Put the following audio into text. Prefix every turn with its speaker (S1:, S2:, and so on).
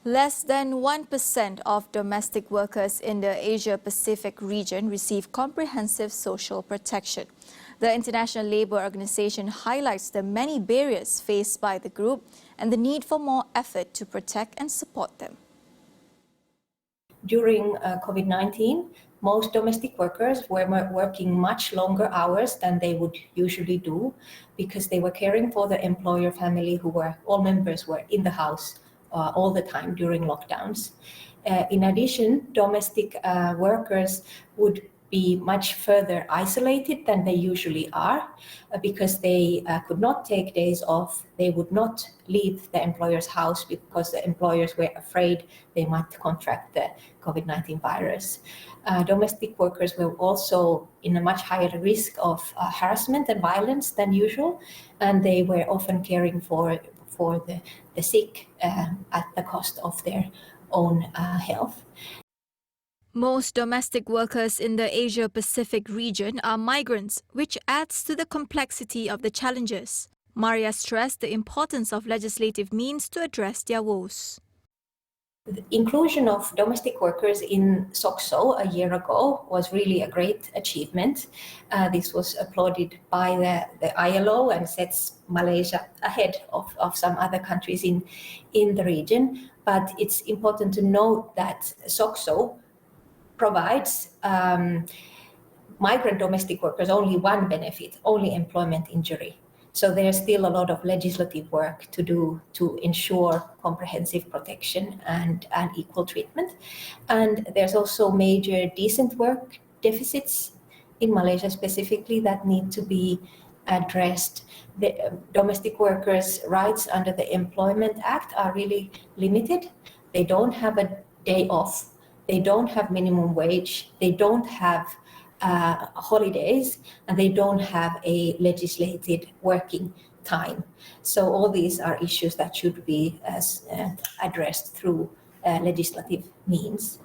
S1: Less than 1% of domestic workers in the Asia-Pacific region receive comprehensive social protection. The International Labour Organization highlights the many barriers faced by the group and the need for more effort to protect and support them.
S2: During COVID-19, most domestic workers were working much longer hours than they would usually do because they were caring for the employer family all members were in the house all the time during lockdowns. In addition, domestic workers would be much further isolated than they usually are because they could not take days off. They would not leave the employer's house because the employers were afraid they might contract the COVID-19 virus. Domestic workers were also in a much higher risk of harassment and violence than usual, and they were often caring for the sick at the cost of their own health.
S1: Most domestic workers in the Asia-Pacific region are migrants, which adds to the complexity of the challenges. Marja stressed the importance of legislative means to address their woes.
S2: The inclusion of domestic workers in SOCSO a year ago was really a great achievement. This was applauded by the ILO and sets Malaysia ahead of some other countries in the region. But it's important to note that SOCSO provides migrant domestic workers only one benefit, only employment injury. So there's still a lot of legislative work to do to ensure comprehensive protection and equal treatment. And there's also major decent work deficits in Malaysia specifically that need to be addressed. The domestic workers' rights under the Employment Act are really limited. They don't have a day off. They don't have minimum wage. They don't have holidays, and they don't have a legislated working time. So all these are issues that should be addressed through legislative means.